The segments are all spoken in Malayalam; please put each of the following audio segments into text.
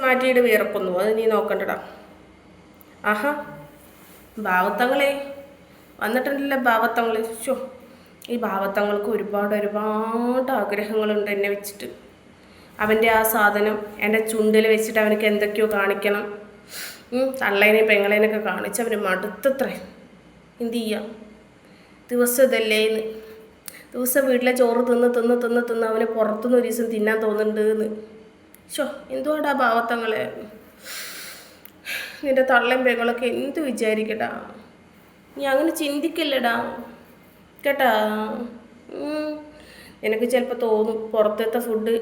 മാറ്റിയിട്ട് വിയർക്കുന്നു, അത് നീ നോക്കണ്ടടാ. ആഹാ ഭാവത്തങ്ങളെ വന്നിട്ടുണ്ടല്ലോ ഭാവത്തങ്ങൾ. ഷോ ഈ ഭാവത്തങ്ങൾക്ക് ഒരുപാട് ആഗ്രഹങ്ങളുണ്ട് എന്നെ വെച്ചിട്ട്. അവൻ്റെ ആ സാധനം എൻ്റെ ചുണ്ടിൽ വെച്ചിട്ട് അവനക്ക് എന്തൊക്കെയോ കാണിക്കണം. തള്ളേനെയും പെങ്ങളേനൊക്കെ കാണിച്ച് അവന് മടുത്തത്രേ. എന്ത് ചെയ്യാം, ദിവസം ഇതല്ലേന്ന്. ദിവസം വീട്ടിലെ ചോറ് തിന്ന് അവന് പുറത്തുനിന്ന് ഒരു ദിവസം തിന്നാൻ തോന്നുന്നുണ്ട് എന്ന്. ഷോ എന്തുവാടാ ഭാവത്തങ്ങളെ, നിൻ്റെ തള്ളയും പെങ്ങളൊക്കെ എന്ത് വിചാരിക്കട്ടാ. നീ അങ്ങനെ ചിന്തിക്കല്ലടാ കേട്ടാ. എനിക്ക് ചിലപ്പോൾ തോന്നും പുറത്തത്തെ ഫുഡ്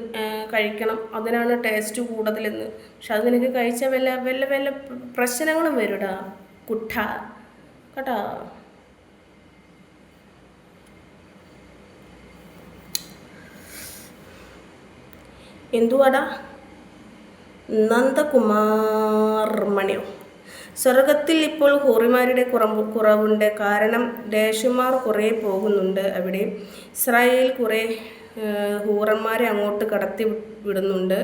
കഴിക്കണം, അതിനാണ് ടേസ്റ്റ് കൂടുതലെന്ന്. പക്ഷെ അത് നിനക്ക് കഴിച്ചാൽ വല്ല പ്രശ്നങ്ങളും വരുടാ കുട്ട കേട്ടാ. എന്തുവാടാ നന്ദകുമാർ മണിയോ? സ്വർഗത്തിൽ ഇപ്പോൾ ഹൂറിമാരുടെ കുറവുണ്ട്. കാരണം ഡേഷുമാർ കുറേ പോകുന്നുണ്ട് അവിടെ. ഇസ്രായേൽ കുറേ ഹൂറന്മാരെ അങ്ങോട്ട് കടത്തി വിടുന്നുണ്ട്.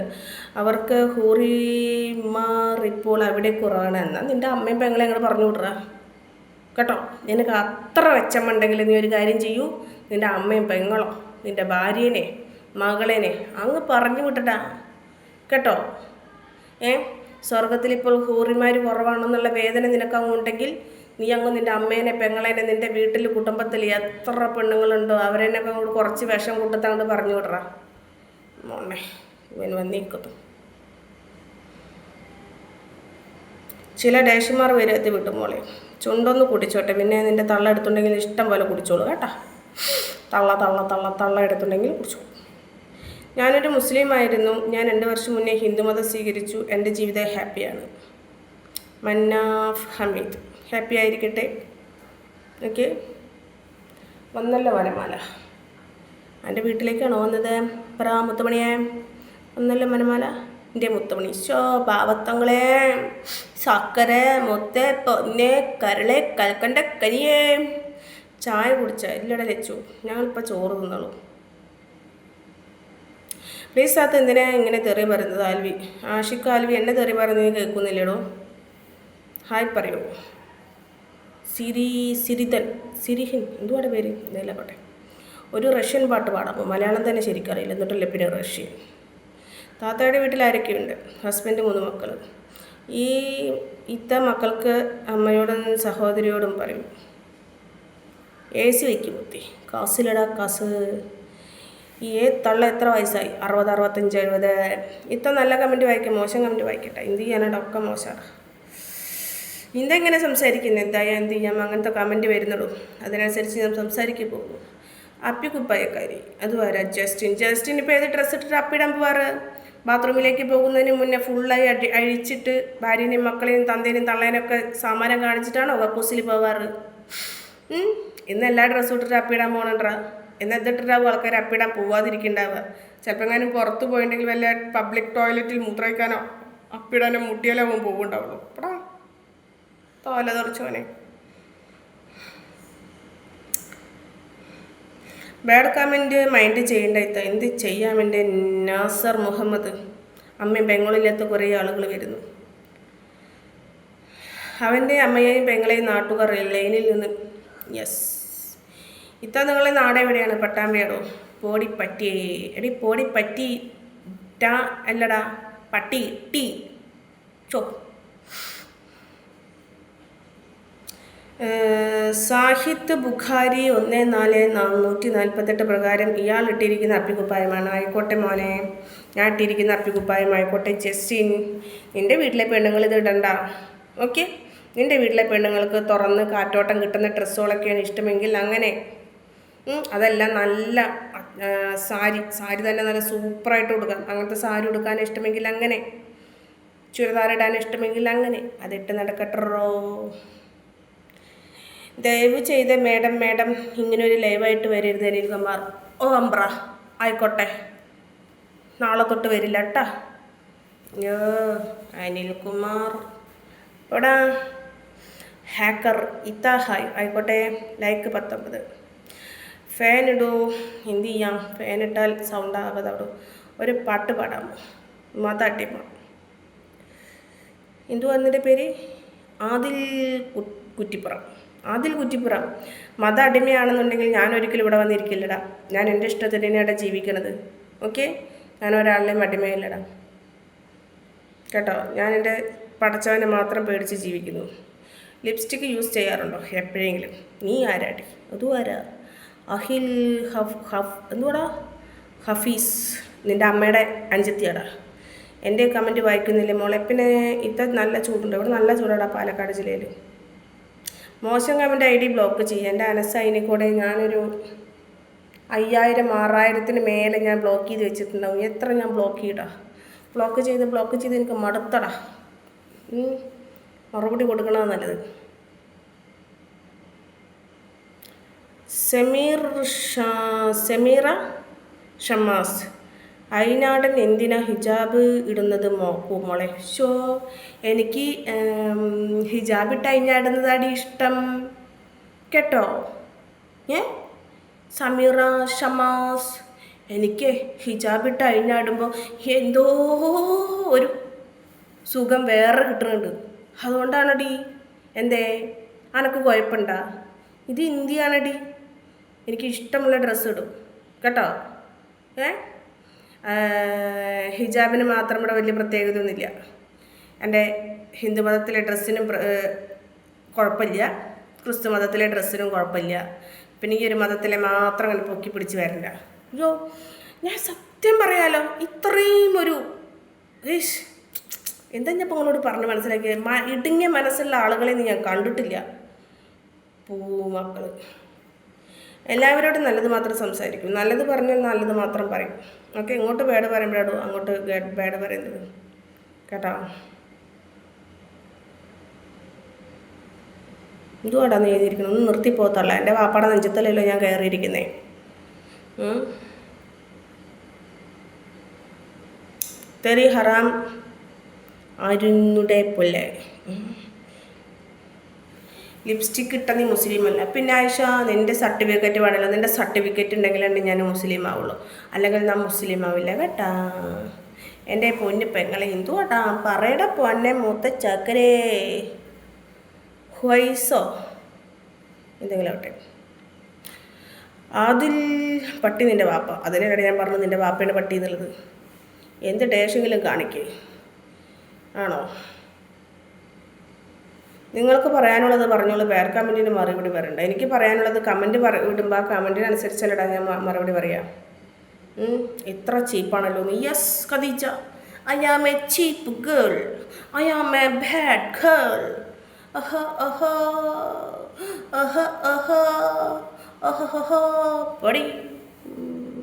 അവർക്ക് ഹൂറിമാർ ഇപ്പോൾ അവിടെ കുറവാണ്. എന്നാൽ നിൻ്റെ അമ്മയും പെങ്ങളെ അങ്ങോട്ട് പറഞ്ഞു വിടറാ കേട്ടോ. നിനക്ക് അത്ര വെച്ചമുണ്ടെങ്കിൽ നീ ഒരു കാര്യം ചെയ്യൂ, നിൻ്റെ അമ്മയും പെങ്ങളോ നിൻ്റെ ഭാര്യേനെ മകളേനെ അങ്ങ് പറഞ്ഞു വിട്ടടാ കേട്ടോ. സ്വർഗത്തിൽ ഇപ്പോൾ ഹൂറിമാർ കുറവാണെന്നുള്ള വേദന നിനക്കങ്ങുണ്ടെങ്കിൽ നീ അങ്ങ് നിൻ്റെ അമ്മേനെ പെങ്ങളേനെ നിൻ്റെ വീട്ടിൽ കുടുംബത്തിൽ എത്ര പെണ്ണുങ്ങളുണ്ടോ അവരെന്നൊക്കെ അങ്ങോട്ട് കുറച്ച് വിഷം കൂട്ടത്തങ്ങോട്ട് പറഞ്ഞു വിടറാ മോണേ. ഇവൻ വന്നിരിക്കുന്നു. ചില ഡേഷുമാർ വരെ എത്തി വിട്ടു മോളെ. ചുണ്ടൊന്ന് കുടിച്ചോട്ടെ, പിന്നെ നിൻ്റെ തള്ള എടുത്തുണ്ടെങ്കിൽ ഇഷ്ടം പോലെ കുടിച്ചോളൂ കേട്ടാ. തള്ള എടുത്തുണ്ടെങ്കിൽ കുടിച്ചോളൂ. ഞാനൊരു മുസ്ലിമായിരുന്നു. ഞാൻ 2 വർഷം മുന്നേ ഹിന്ദുമതം സ്വീകരിച്ചു. എൻ്റെ ജീവിതം ഹാപ്പിയാണ്. മന്നാഫ് ഹമീദ്. ഹാപ്പി ആയിരിക്കട്ടെ. ഓക്കെ, വന്നല്ലോ വനമാല. എൻ്റെ വീട്ടിലേക്കാണോ വന്നത്? പറ മുത്തുമണിയേ, വന്നല്ലോ വനമാല എൻ്റെ മുത്തുമണി. പാവത്തങ്ങളെ സക്കര മുത്തേ പൊന്നെ കരളെ കൽക്കണ്ട കരിയേ. ചായ കുടിച്ച ഇല്ലടെ ലച്ചു, ഞങ്ങളിപ്പോൾ ചോറ് തിന്നോളൂ. പ്ലീസ് അത് എന്തിനാ ഇങ്ങനെ തെറി പറയുന്നത്? ആൽവി ആഷിഖ് ആൽവി എന്നെ തെറി പറയുന്നത് കേൾക്കുന്നില്ലടോ. ഹായ് പറയൂ. സിരിഹിൻ എന്തുവാടെ പേര്? ഇതല്ല പാട്ടെ. ഒരു റഷ്യൻ പാട്ട് പാടാമോ? മലയാളം തന്നെ ശരിക്കറിയില്ല, എന്നിട്ടല്ലേ പിന്നെ റഷ്യൻ. താത്തയുടെ വീട്ടിൽ ആരൊക്കെയുണ്ട്? ഹസ്ബൻഡ് 3 മക്കൾ. ഇത്ത മക്കൾക്ക് അമ്മയോടും സഹോദരിയോടും പറയും AC വയ്ക്കും മുത്തി. കാസിലടാ കാസ്. തള്ള എത്ര വയസ്സായി? 60, 65, 70. ഇത്ര നല്ല കമൻറ്റ് വായിക്കാം, മോശം കമൻറ്റ് വായിക്കട്ടെ. എന്ത് ചെയ്യാനാണ്? ഒക്കെ മോശമാണ്. ഇതെങ്ങനെ സംസാരിക്കുന്നത്? എന്തായാലും എന്ത് ചെയ്യാം, അങ്ങനത്തെ കമൻറ്റ് വരുന്നുള്ളൂ. അതിനനുസരിച്ച് ഞാൻ സംസാരിക്കാൻ പോകുന്നു. അപ്പിക്കുപ്പായക്കാരി അതുവരെ ജസ്റ്റിൻ ഇപ്പോൾ ഏത് ഡ്രസ്സ് ഇട്ടിട്ട് അപ്പിടാൻ പോവാറ്? ബാത്റൂമിലേക്ക് പോകുന്നതിന് മുന്നേ ഫുള്ളായി അഴിച്ചിട്ട് ഭാര്യനെയും മക്കളെയും തന്തേനെയും തള്ളേനൊക്കെ സാമാനം കാണിച്ചിട്ടാണോ കക്കൂസിൽ പോവാറ്? ഇന്ന് എല്ലാ ഡ്രസ്സും ഇട്ടിട്ട് അപ്പിടാൻ പോകണണ്ടാ. എന്നിട്ടിട്ടാവും ആൾക്കാർ അപ്പിടാൻ പോവാതിരിക്കണ്ടാവുക. ചിലപ്പോൾ എങ്ങാനും പുറത്ത് പോയിട്ടുണ്ടെങ്കിൽ വല്ല പബ്ലിക് ടോയ്ലറ്റിൽ മൂത്രയിക്കാനോ അപ്പിടാനോ മുട്ടിയാലോ പോകുന്നുണ്ടാവുള്ളൂ. അപ്പടാ തോല തുറച്ചോനെ. ബാഡ് കമൻറ്റ് മൈൻഡ് ചെയ്യേണ്ട. എന്ത് ചെയ്യാം? എൻ്റെ നാസർ മുഹമ്മദ്. അമ്മയും പെങ്ങളില്ലാത്ത കുറേ ആളുകൾ വരുന്നു. അവൻ്റെ അമ്മയെയും പെങ്ങളെയും നാട്ടുകാർ ലൈനിൽ നിന്ന്. യെസ്, നിങ്ങളെ നാട് എവിടെയാണ്? പട്ടാമ്പിയാടോ? പോടിപ്പറ്റിയേ. എടി പോടിപ്പറ്റി ടാ അല്ലടാ പട്ടി ടീ ചോ. സാഹിദ് ബുഖാരി 1-4-448 പ്രകാരം ഇയാൾ ഇട്ടിരിക്കുന്ന അപ്പിക്കുപ്പായമാണ്. ആയിക്കോട്ടെ മോനെ, ഞാൻ ഇട്ടിരിക്കുന്ന അപ്പിക്കുപ്പായം ആയിക്കോട്ടെ. ജസ്റ്റിൻ, നിൻ്റെ വീട്ടിലെ പെണ്ണുങ്ങൾ ഇത് ഇടണ്ട. ഓക്കെ, നിൻ്റെ വീട്ടിലെ പെണ്ണുങ്ങൾക്ക് തുറന്ന് കാറ്റോട്ടം കിട്ടുന്ന ഡ്രസ്സുകളൊക്കെയാണ് ഇഷ്ടമെങ്കിൽ അങ്ങനെ. അതെല്ലാം നല്ല സാരി തന്നെ നല്ല സൂപ്പറായിട്ട് കൊടുക്കാം. അങ്ങനത്തെ സാരി ഉടുക്കാൻ ഇഷ്ടമെങ്കിൽ അങ്ങനെ. ചുരിദാറിടാൻ ഇഷ്ടമെങ്കിൽ അങ്ങനെ. അതിട്ട് നടക്കട്ടോ. ദയവ് ചെയ്ത് മേഡം ഇങ്ങനൊരു ലൈവായിട്ട് വരരുത് അനിൽകുമാർ. ഓ അമ്പ്ര ആയിക്കോട്ടെ, നാളെ തൊട്ട് വരില്ല കേട്ടാ. അനിൽകുമാർ എവിടാ? ഹാക്കർ ഇത്താ ഹായ് ആയിക്കോട്ടെ. ലൈക്ക് 19. ഫാൻ ഇടൂ. എന്ത് ചെയ്യാം, ഫാൻ ഇട്ടാൽ സൗണ്ട് ആകാതെ അവിടെ ഒരു പാട്ട് പാടാമോ? മാതാട്ടിമ്മ എന്തുവാ അതിൻ്റെ പേര്? ആദിൽ കുറ്റിപ്പുറം. ആദിൽ കുറ്റിപ്പുറം മത അടിമയാണെന്നുണ്ടെങ്കിൽ ഞാൻ ഒരിക്കലും ഇവിടെ വന്നിരിക്കില്ലടാ. ഞാൻ എൻ്റെ ഇഷ്ടത്തിന് തന്നെയാണ് ജീവിക്കണത്. ഓക്കെ, ഞാൻ ഒരാളിനെയും അടിമയില്ലടാ കേട്ടോ. ഞാൻ എൻ്റെ പടച്ചവനെ മാത്രം പേടിച്ച് ജീവിക്കുന്നു. ലിപ്സ്റ്റിക്ക് യൂസ് ചെയ്യാറുണ്ടോ എപ്പോഴെങ്കിലും? നീ ആരാടി? അതും ആരാ? അഹിൽ എന്തുവാടാ? ഹഫീസ് നിൻ്റെ അമ്മയുടെ അഞ്ചെത്തിയാടാ. എൻ്റെ കമൻറ്റ് വായിക്കുന്നില്ലേ മോളെ? പിന്നെ ഇത്ര നല്ല ചൂടുണ്ട് ഇവിടെ, നല്ല ചൂടാടാ പാലക്കാട് ജില്ലയിൽ. മോശം കമൻറ്റ് ID ബ്ലോക്ക് ചെയ്യുക. എൻ്റെ അനസൈനെ കൂടെ ഞാനൊരു 5000-6000 മേലെ ഞാൻ ബ്ലോക്ക് ചെയ്ത് വെച്ചിട്ടുണ്ടാവും. എത്ര ഞാൻ ബ്ലോക്ക് ചെയ്യടാ? ബ്ലോക്ക് ചെയ്ത് എനിക്ക് മടുത്തടാ. മറുപടി കൊടുക്കണത് നല്ലത്. സെമീറ ഷമാസ്, അയിനാടൻ എന്തിനാ ഹിജാബ് ഇടുന്നത് മോളെ? എനിക്ക് ഹിജാബ് ഇട്ട് അയിനാടുന്നതാടി ഇഷ്ടം കേട്ടോ. സമീറ ഷമാസ്, എനിക്ക് ഹിജാബ് ഇട്ട് അയിനാടുമ്പോൾ എന്തോ ഒരു സുഖം വേറെ കിട്ടുന്നുണ്ട്. അതുകൊണ്ടാണടി. എന്തേ അനക്ക് കുഴപ്പമുണ്ടാ? ഇത് ഇന്ത്യയാണടി. എനിക്ക് ഇഷ്ടമുള്ള ഡ്രസ്സ് ഇടും കേട്ടോ. ഹിജാബിന് മാത്രം ഇവിടെ വലിയ പ്രത്യേകതയൊന്നുമില്ല. എൻ്റെ ഹിന്ദു മതത്തിലെ ഡ്രസ്സിനും കുഴപ്പമില്ല, ക്രിസ്തു മതത്തിലെ ഡ്രസ്സിനും കുഴപ്പമില്ല. പിന്നെ ഈ ഒരു മതത്തിലെ മാത്രം അങ്ങനെ പൊക്കി പിടിച്ച് വരണ്ട. അയ്യോ, ഞാൻ സത്യം പറയാലോ, ഇത്രയും ഒരു എന്താ ഞാൻ ഇപ്പോൾ നിങ്ങളോട് പറഞ്ഞ് മനസ്സിലാക്കിയത്? ഇടുങ്ങിയ മനസ്സുള്ള ആളുകളെ ഞാൻ കണ്ടിട്ടില്ല. പൂമക്കൾ എല്ലാവരോടും നല്ലത് മാത്രം സംസാരിക്കും. നല്ലത് പറഞ്ഞാൽ നല്ലത് മാത്രം പറയും. ഓക്കെ, ഇങ്ങോട്ട് ബാഡ് പറയുമ്പോഴാടോ അങ്ങോട്ട് ബാഡ് പറയുന്നത് കേട്ടോ. എന്തുവാടാ നീ എഴുതിയിരിക്കുന്നത്? ഒന്ന് നിർത്തിപ്പോത്തല്ല. എൻ്റെ വാപ്പാടെ നെഞ്ചത്തല്ലല്ലോ ഞാൻ കയറിയിരിക്കുന്നേ. തെറി ഹറാം അരുന്നുടെ പോലെ. ലിപ്സ്റ്റിക്ക് ഇട്ട നീ മുസ്ലിം അല്ല. പിന്നെ ആയിഷ, നിൻ്റെ സർട്ടിഫിക്കറ്റ് വേണമല്ലോ. നിൻ്റെ സർട്ടിഫിക്കറ്റ് ഉണ്ടെങ്കിലുണ്ട് ഞാൻ മുസ്ലിം ആവുള്ളൂ, അല്ലെങ്കിൽ ഞാൻ മുസ്ലിം ആവില്ല കേട്ടാ. എൻ്റെ പൊന്നു പെങ്ങളെ ഹിന്ദുവാട്ടാ പറയട പൊന്നെ മൂത്ത ചക്കരേ വയസ്സോ എന്തെങ്കിലും ആവട്ടെ. അതിൽ പട്ടി നിൻ്റെ വാപ്പ. അതിനിടെ ഞാൻ പറഞ്ഞു നിൻ്റെ വാപ്പയുടെ പട്ടി എന്നുള്ളത്. എന്ത് ടേഷെങ്കിലും കാണിക്കേ ആണോ? നിങ്ങൾക്ക് പറയാനുള്ളത് പറഞ്ഞോളൂ. പേർ കമൻറ്റിന് മറുപടി പറയണ്ട. എനിക്ക് പറയാനുള്ളത് കമൻറ്റ് ഇടുമ്പോൾ ആ കമൻറ്റിനനുസരിച്ചല്ലടാ ഞാൻ മറുപടി പറയാം. ഇത്ര ചീപ്പാണല്ലോ നീ. Yes Khadija, I am a cheap girl, I am a bad girl. പടി